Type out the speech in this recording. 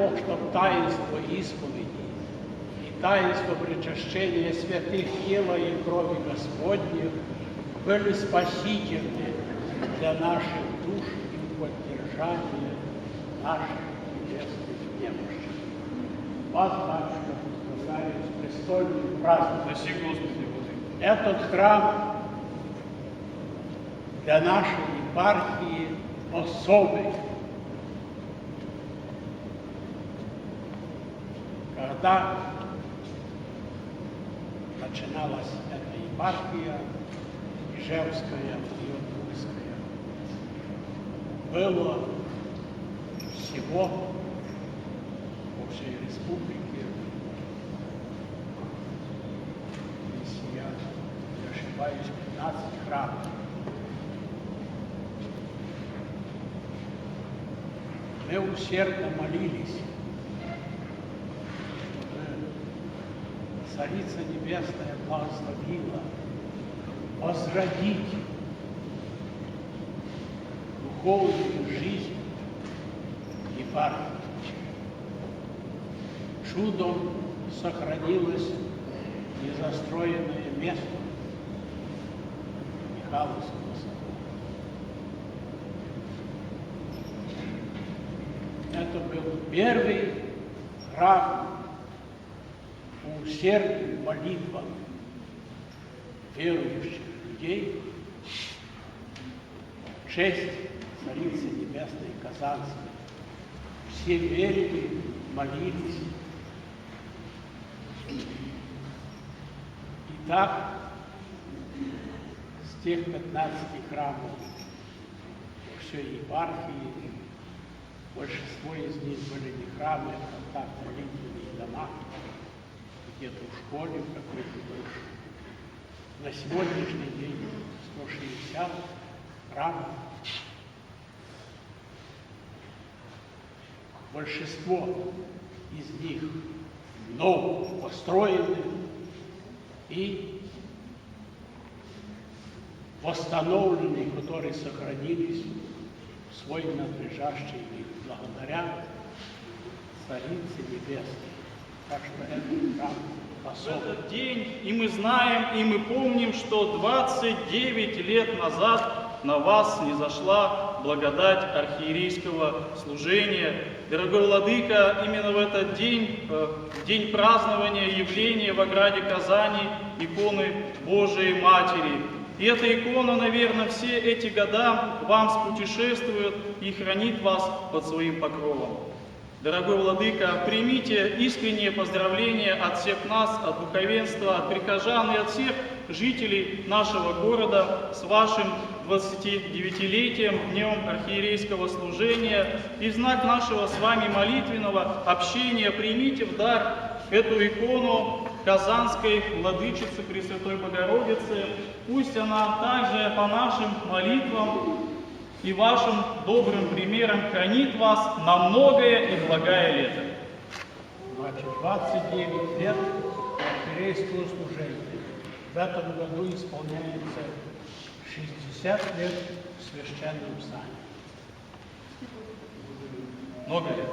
Бог, чтобы таинство исповеди и таинство причащения святых тела и крови Господних были спасительны для наших душ и поддержания наших небесных немощей. Вас, батюшка, Розариус, престольный праздник. Спаси, Господи, Владыка. Этот храм для нашей епархии особый. Когда начиналась эта епархия, Ижевская и Иркутская, было всего по всей республике, если я не ошибаюсь, 15 храмов. Мы усердно молились, чтобы Царица Небесная благословила возродить духовную жизнь епархии. Чудом сохранилось незастроенное место Михайловского собора. Это был первый храм по усердию молитвам верующих людей в честь Царицы Небесной Казанской. Все верили, молились. И так, с тех 15 храмов всей епархии, большинство из них были не храмы, а так молитвенные дома, где-то в школе, в какой-то душе. На сегодняшний день 160 храмов. Большинство из них ново построены и восстановлены, которые сохранились в свой надлежащий вид, благодаря Царице Небесной. Так что этот храм особый. В этот день и мы знаем, и мы помним, что 29 лет назад на вас низошла благодать архиерейского служения. Дорогой Владыка, именно в этот день, в день празднования явления в ограде Казани иконы Божией Матери. И эта икона, наверное, все эти года вам спутешествует и хранит вас под своим покровом. Дорогой Владыка, примите искренние поздравления от всех нас, от духовенства, от прихожан и от всех жителей нашего города с вашим 29-летием Днем архиерейского служения. И в знак нашего с вами молитвенного общения примите в дар эту икону Казанской Владычицы Пресвятой Богородицы. Пусть она также по нашим молитвам и вашим добрым примером хранит вас на многое и благое лето. Значит, 29 лет архиерейского служения. В этом году исполняется 60 лет в священном сане. Много лет.